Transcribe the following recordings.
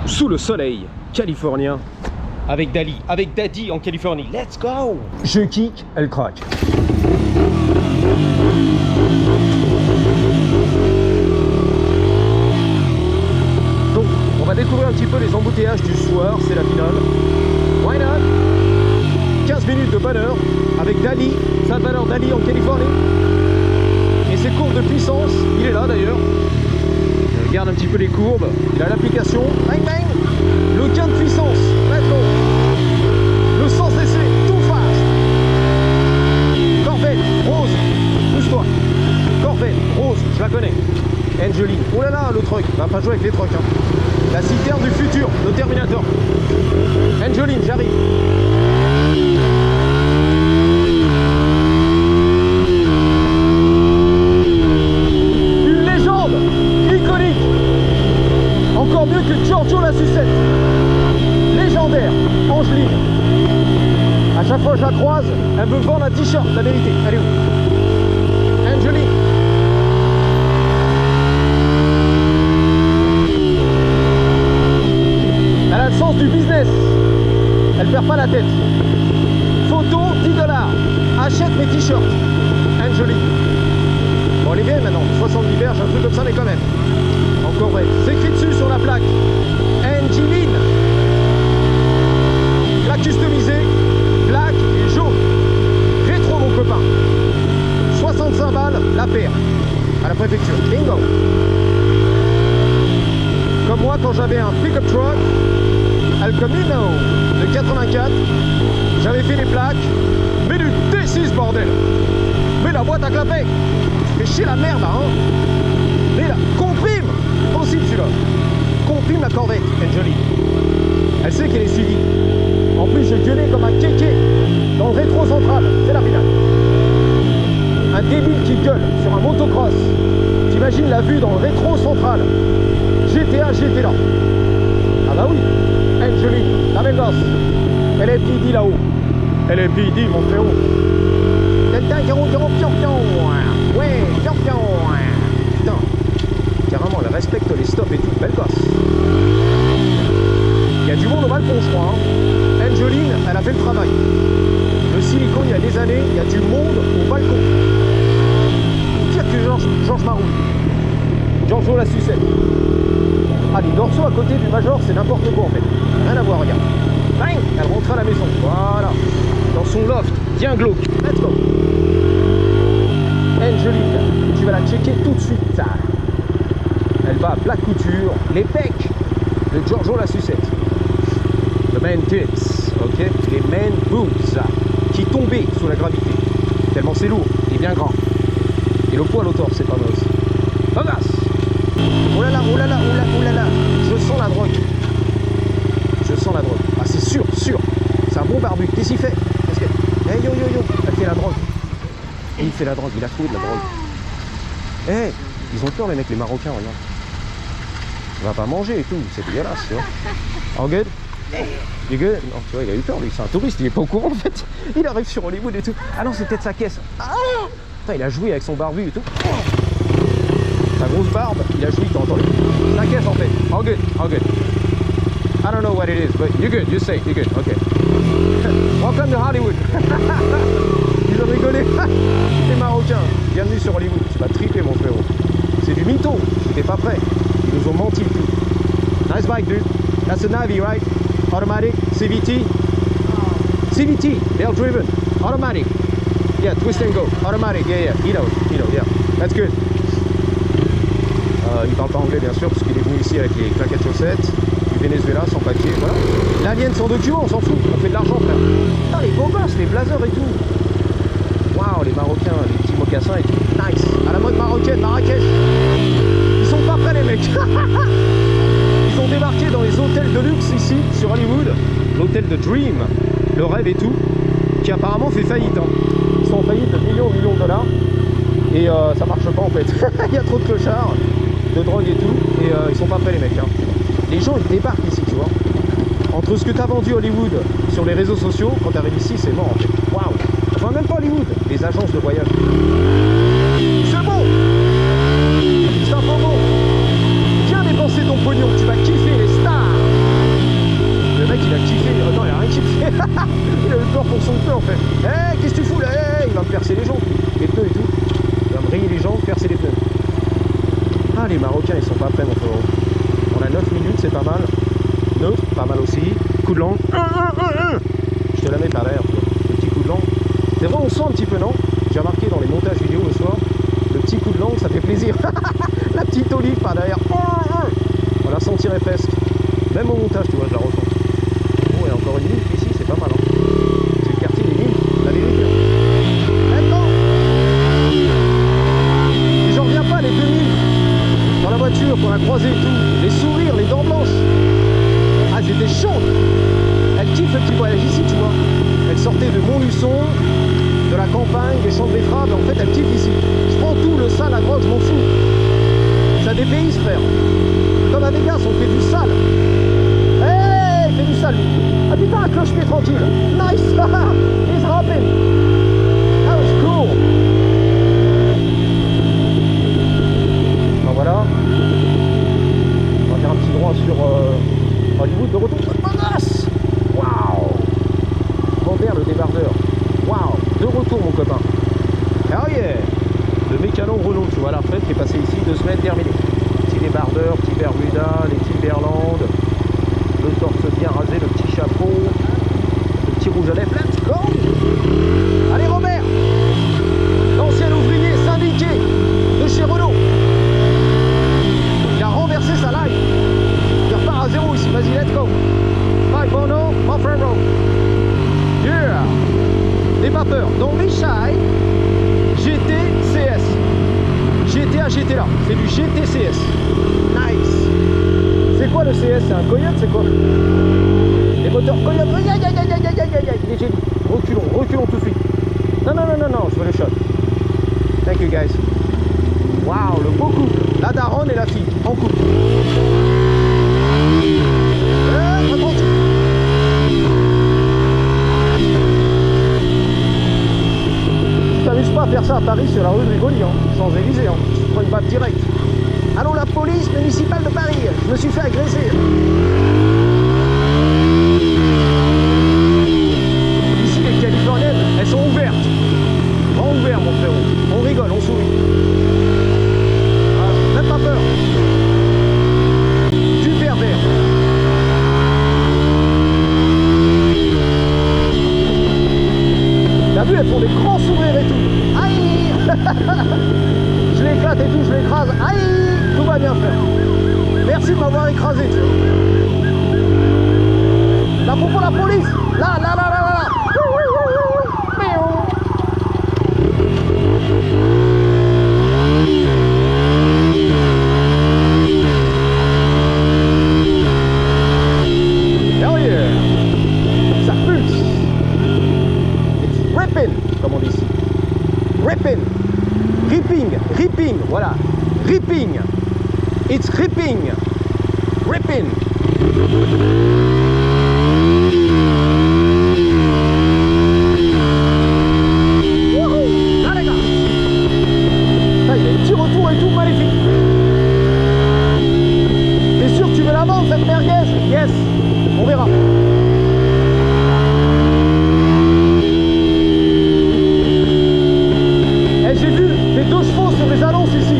sous le soleil californien avec Dali, avec Daddy en Californie. Let's go! Je kick, elle craque. Donc, on va découvrir un petit peu les embouteillages du soir, c'est la finale. Why not? 15 minutes de bonheur avec Dali, Salvador Dali en Californie. Et ses courbes de puissance, il est là d'ailleurs. Il regarde un petit peu les courbes, il a l'application, bang bang. Le gain de puissance, let's go. Le sens d'essai, too fast. Corvette, Rose, pousse-toi. Corvette, Rose, je la connais. Angeline, oh là là, le truck, va pas jouer avec les trucks. Hein. La citerne du futur, le Terminator. Angeline, j'arrive. Une légende, iconique. Encore mieux que Giorgio la sucette. Légendaire, Angeline. À chaque fois que je la croise, elle me vend un t-shirt, la vérité. Elle est où? Angeline. Elle a le sens du business. Elle perd pas la tête. Photo, $10. Achète mes t-shirts. Angeline. Bon, elle est vieille maintenant, 70 berges, un truc comme ça, mais quand même. Encore vrai. C'est écrit dessus sur la plaque. Angeline. Plaque customisée, black et jaune. Rétro, mon copain. 65 balles la paire. À la préfecture. Bingo. Comme moi, quand j'avais un pick-up truck, El Camino de 84, j'avais fait les plaques, mais du T6, bordel. Mais la boîte à clapet. Fait chier la merde, hein. Mais là, comprime. Aussi, celui-là. Comprime la Corvette, Angeline. Elle sait qu'elle est suivie. En plus, je gueulais comme un kéké dans le rétro central. C'est la finale. Un débile qui gueule sur un motocross. T'imagines la vue dans le rétro central. GTA, j'étais là. Ah bah oui. Angeline, la même gosse. Elle est PD là-haut. Elle est PD, mon frérot. Ouais, champion. Putain. Carrément, elle respecte les stops et tout. Belle gosse. Il y a du monde au balcon, je crois. Hein. Angeline, elle a fait le travail. Le silicone, il y a des années, il y a du monde au balcon. Pire que Georges Marouille. Giorgio la sucette. Ah, les dorsaux à côté du Major, c'est n'importe quoi en fait. Rien à voir, regarde. Bang, elle rentre à la maison. Voilà. Dans son loft. Bien glauque. Let's go. Angeline, tu vas la checker tout de suite. Elle va à plat couture. Les pecs de Giorgio la sucette. The man tits. Ok. Les man boobs. Qui tombaient sous la gravité. Tellement c'est lourd. Et bien grand. Et le poids au torse, c'est pas mal aussi. Bagasse. Oh là là, oh là là, oh là, oh là là. Je sens la drogue. Je sens la drogue. Ah, c'est sûr, sûr. C'est un bon barbu. Qu'est-ce qu'il fait? Qu'est-ce que... Hey, yo, yo, yo. Elle fait la drogue. Et il fait la drogue. Il a trouvé de la drogue. Eh, hey, ils ont peur, les mecs, les Marocains, regarde. On va pas manger et tout. C'est dégueulasse, tu vois. All good? You good? Non, tu vois, il a eu peur, lui. C'est un touriste. Il est pas au courant, en fait. Il arrive sur Hollywood et tout. Ah non, c'est peut-être sa caisse. Ah, putain, il a joué avec son barbu et tout. Sa grosse barbe, il a joué, t'as entendu? La caisse en fait. All good, all good. I don't know what it is, but you're good, you're safe, you're good, okay. Welcome to Hollywood. Ils ont rigolé. Les Marocains, bienvenue sur Hollywood. Tu vas triper, mon frérot. C'est du mytho, t'es pas prêt. Ils nous ont menti tout. Nice bike, dude. That's a Navi, right? Automatic, CVT. CVT, air driven, automatic. Yeah, twist and go, automatic, yeah, yeah. Yeah. That's good. Il parle pas anglais bien sûr parce qu'il est venu ici avec les claquettes chaussettes du Venezuela sans papier, voilà. L'alien sans document, on s'en fout, on fait de l'argent frère. Putain les beaux gosses, les blazers et tout. Waouh, les Marocains, les petits mocassins et tout. Nice. À la mode marocaine, Marrakech. Ils sont pas prêts les mecs. Ils ont débarqué dans les hôtels de luxe ici sur Hollywood. L'hôtel de Dream, le rêve et tout, qui apparemment fait faillite. Hein. Ils sont en faillite de millions de dollars. Et ça marche pas en fait. Il y a trop de clochards, de drogue et tout, et ils sont pas prêts les mecs. Hein. Les gens ils débarquent ici, tu vois. Entre ce que t'as vendu Hollywood sur les réseaux sociaux, quand t'arrives ici, c'est mort en fait. Waouh. Enfin même pas Hollywood, les agences de voyage. C'est bon. C'est un peu bon. Viens dépenser ton pognon, tu vas kiffer les stars. pas mal. Neutre, pas mal aussi. Coup de langue. Je te la mets par l'air, le petit coup de langue. C'est vrai, on sent un petit peu, non? J'ai remarqué dans les montages vidéo le soir, le petit coup de langue, ça fait plaisir. La petite olive par derrière. On la sentirait presque. Même au montage, tu vois, je la ressens. Oh, et encore une mine ici, c'est pas mal. Hein. C'est le quartier des mines, la vérité. Maintenant, et j'en reviens pas, les 2000 dans la voiture qu'on a croisé et tout, les sourires, les dents blanches. Ah, elles étaient chaudes. Elle kiffe le petit voyage ici, tu vois. Elle sortait de Montluçon, de la campagne, des champs de betteraves, en fait elle kiffe ici. Je prends tout, le sale, la drogue, je m'en fous. Ça dépayse, frère. Comme à Vegas, on fait du sale. Hey, il fait du sale. Ah putain, un cloche-pied tranquille. Nice. He's hopping. That was cool. Ben voilà. On va faire un petit droit sur Hollywood de retour. Menace. Waouh. Robert le débardeur. Waouh. De retour, mon copain. Ah yeah. Le mécano Renault, tu vois, la retraite qui est passé ici, 2 semaines terminées. Petit débardeur, petit Bermuda, les Timberland, le torse bien rasé, le petit chapeau, le petit rouge à lèvres. Let's go. Allez Robert, l'ancien ouvrier syndiqué de chez Renault, qui a renversé sa life. Il repart à 0 ici, vas-y, let's go. Bye Bono, my friend. Yeah. N'aie pas peur, don't be shy. GTCS. GTA, là, c'est du GTCS. Nice. C'est quoi le CS? C'est un Coyote, c'est quoi? Les moteurs Coyote. Aïe aïe aïe aïe aïe aïe aïe. Il est génie. Reculons tout de suite. Non, je veux le shot. Thank you guys. Waouh, le beau couple. La daronne et la fille, en couple. T'amuses pas à faire ça à Paris sur la rue de Rivoli, hein, Champs-Élysées, hein. Tu prends une balle directe. Allô, la police municipale de Paris, je me suis fait agresser. Ici, les Californiennes, elles sont ouvertes. Grand ouvert, mon frérot. On rigole, on sourit. Ah, même pas peur. Du pervers. T'as vu, elles font des grands sourires et tout. Aïe. Je l'éclate et tout, je l'écrase. Aïe. Tout va bien, frère. Merci de m'avoir écrasé, tu vois. Là, pour la police. Là. Hell yeah. Ça pulse. It's ripping, comme on dit ici. Ripping, voilà. Ripping. It's ripping. Ripping. Wouhou. Là, les gars. Ça, il y a un petit retour et tout, magnifique. T'es sûr que tu veux la vendre, cette merguez? Yes. On verra. J'ai vu les 2 chevaux sur les annonces ici.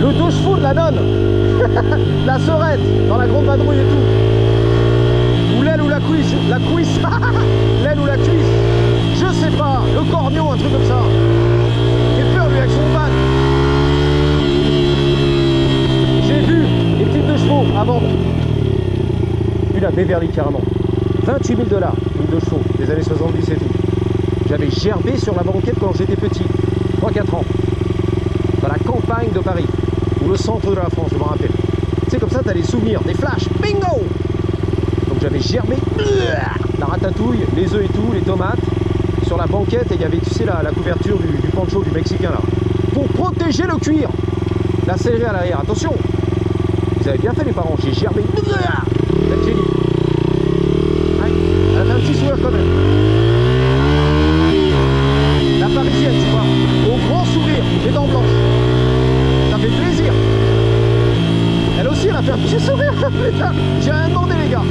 Le 2 chevaux de la nonne. La sœurette dans la grande vadrouille et tout. Ou l'aile ou la cuisse. La cuisse. L'aile ou la cuisse. Je sais pas. Le corneau, un truc comme ça. J'ai peur lui avec son van. J'ai vu les petites 2 chevaux à vendre. Une à Beverly carrément. 28 000 $. Une 2 chevaux des années 70 et tout. J'avais gerbé sur la banquette quand j'étais petit, 3-4 ans, dans la campagne de Paris, ou le centre de la France, je me rappelle. Tu sais, comme ça, tu as des souvenirs, des flashs, bingo. Donc j'avais gerbé, la ratatouille, les œufs et tout, les tomates, sur la banquette, et il y avait, tu sais, la couverture du poncho du Mexicain, là, pour protéger le cuir. La céleri à l'arrière, attention. Vous avez bien fait, les parents, j'ai gerbé, c'est génie. Elle a fait un petit sourire quand même. La parisienne, tu vois, au grand sourire, les dents blanches. Ça fait plaisir. Elle aussi, elle a fait un petit sourire. J'ai rien demandé, les gars.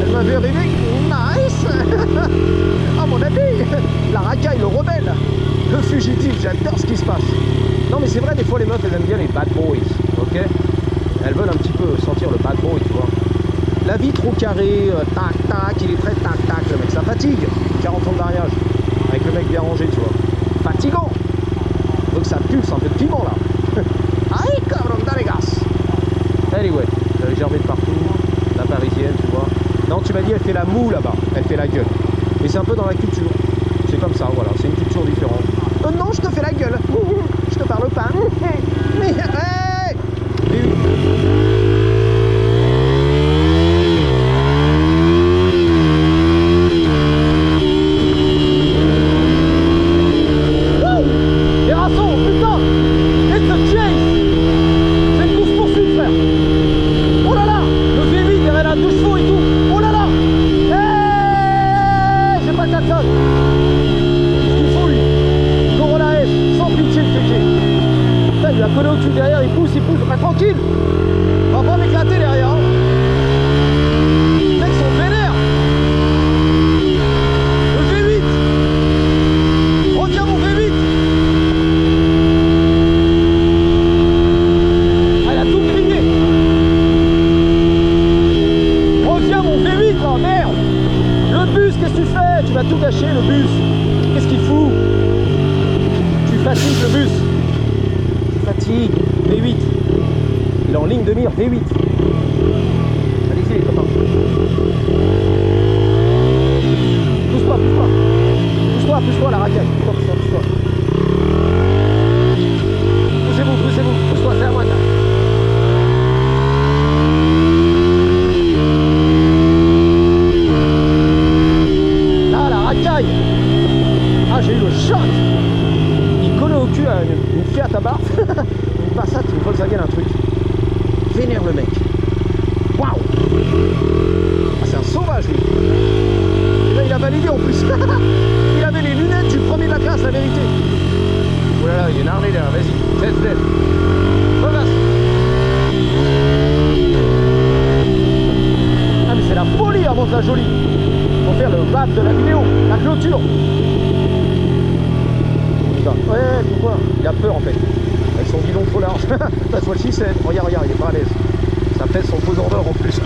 Elle m'avait rêvé. Nice. Ah, mon ami. La racaille, le rebelle. Le fugitif, j'adore ce qui se passe. Non, mais c'est vrai, des fois, les meufs, elles aiment bien les bad boys. Ok. Elles veulent un petit peu sentir le bad boy, tu vois. La vitre au carré, tac, tac, il est très tac, tac, le mec, ça fatigue. 40 ans de mariage, avec le mec bien rangé, tu vois. Fatigant. Donc ça pulse un peu de piment, là. Aïe, cabron, dale gas. Anyway, j'avais germé de partout, la parisienne, tu vois. Non, tu m'as dit, elle fait la moue, là-bas. Elle fait la gueule. Et c'est un peu dans la culture. C'est comme ça, voilà, c'est une culture différente. Non, je te fais la gueule. Je te parle pas. Mais, hey! Les raçons, putain! It's a chase! C'est une course-poursuite, frère! Oh là là! Le V8, il y avait là 2 chevaux et tout! Oh là là! Hey! J'ai pas de klaxon! Il a collé au cul derrière, il pousse, pas tranquille. On va pas m'éclater derrière. Hein. Les mecs sont vénères. Le V8. Reviens mon V8. Ah, il a tout grillé. Reviens mon V8 là, merde. Le bus, qu'est-ce que tu fais? Tu vas tout gâcher le bus. Qu'est-ce qu'il fout? Tu fatigues le bus. Fatigue, V8. Il est en ligne de mire, V8. Allez-y les copains. Pousse-toi, pousse-toi. Pousse-toi, pousse-toi la racaille. Pousse-toi, pousse-toi, pousse-toi. Poussez-vous, poussez-vous. Pousse-toi, c'est à moi, là. Là, la racaille. Ah, j'ai eu le choc. Il collait au cul à une Fiat Abarth. Une Passat, une Volkswagen, un truc. Vénère le mec. Waouh! Ah, c'est un sauvage lui. Et là, il a validé en plus. Il avait les lunettes du premier de la classe, la vérité. Oh là là, il y a une armée derrière, vas-y. Tête, tête. Regarde. Ah, mais c'est la folie avant de la jolie. Pour faire le wrap de la vidéo, la clôture. Ouais, pourquoi? Il a peur en fait. Avec son guidon trop large. That's what she said. Regarde, regarde, il est pas à l'aise. Ça pèse son pesant d'or en plus.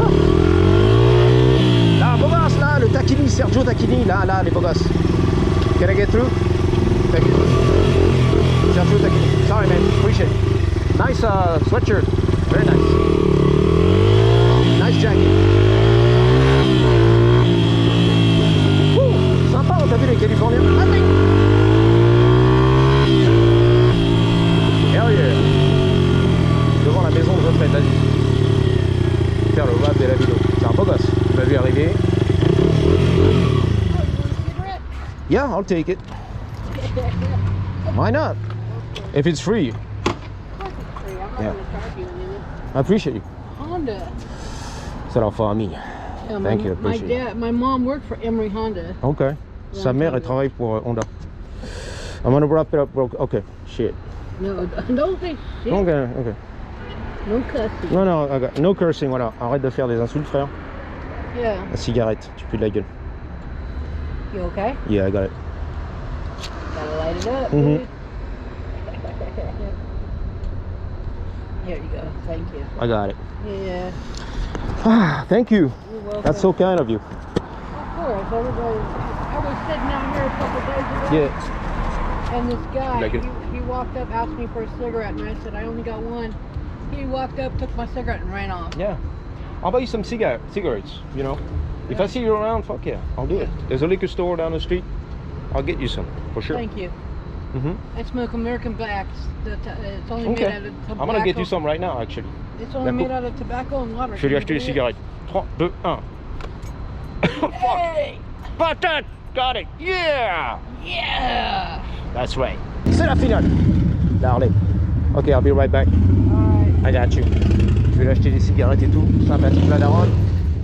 Là, beau gosse, là, le Tacchini, Sergio Tacchini, là, les beaux gosses. Can I get through? Thank you. Sergio Tacchini. Sorry man, appreciate it. Nice sweatshirt. Very nice. Nice jacket. Sympa, on t'a vu les Californiens? Hell yeah. Devant la maison de retraite, vas-y. Faire le wrap de la vidéo. C'est un beau gosse. Tu m'as vu arriver. Yeah, I'll take it. Why not? If it's free. Yeah. I appreciate you. Honda. C'est la famille. Yeah, Thank you, appreciate it. My mom worked for Emery Honda. Ok. Sa mère, elle travaille pour Honda. I'm gonna wrap it up. Ok. Shit. No, don't say shit. Ok, ok. No cussing. Non, non, okay. No cursing, voilà. Arrête de faire des insultes, frère. Yeah. La cigarette, tu pues de la gueule. You okay? Yeah, I got it. Gotta light it up, Mhm. dude. Here you go. Thank you. I got it. Yeah. Ah, thank you. You're welcome. That's so kind of you. Of course. Everybody. I was sitting out here a couple days ago. Yeah. And this guy, Like it. he walked up, asked me for a cigarette, and I said, I only got one. He walked up, took my cigarette, and ran off. Yeah. I'll buy you some cigarettes, you know. If I see you around, fuck yeah, I'll do it. There's a liquor store down the street. I'll get you some, for sure. Thank you. Mm-hmm. I smoke American Blacks. It's only made Okay. out of tobacco. I'm gonna get you some right now, actually. It's only made out of tobacco and water. Je vais lui acheter des cigarettes. 3, 2, 1. Hey! Patate! Got it! Yeah! Yeah! That's right. C'est la finale. La Harley. Ok, I'll be right back. Alright. I got you. Je vais lui acheter des cigarettes et tout. Sympathique, la daronne.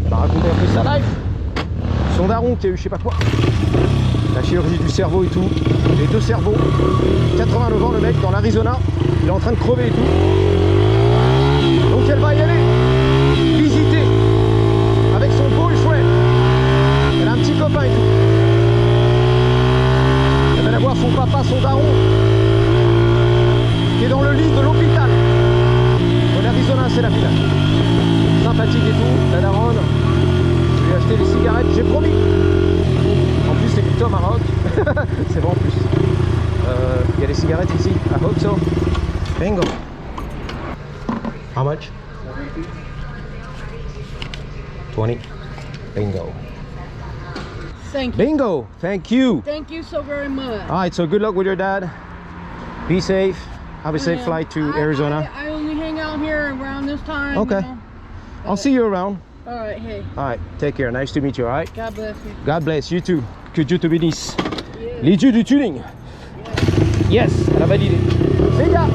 Elle m'a raconté un peu sa life. Son daron qui a eu je sais pas quoi. La chirurgie du cerveau et tout. Les 2 cerveaux. 89 ans le mec dans l'Arizona. Il est en train de crever et tout. Donc elle va y aller. Visiter. Avec son boyfriend. Elle a un petit copain et tout. Elle va aller voir son papa, son daron. Qui est dans le lit de l'hôpital. En Arizona, c'est la finale. daronne. Je lui ai acheté des cigarettes, j'ai promis. En plus, c'est du Tom Maroc. C'est bon en plus. Il y a des cigarettes ici. I hope so. Bingo. How much? 20. Bingo. Thank you. Bingo. Thank you. Thank you so very much. All right, so good luck with your dad. Be safe. Have a safe Yeah. flight to Arizona. I only hang out here around this time. Okay. You know? I'll see you around. All right. Hey. All right, take care. Nice to meet you, all right? God bless you. God bless you too. Que Dieu te bénisse. Yeah. Les dieux du tuning. Yes, elle a validé. See ya.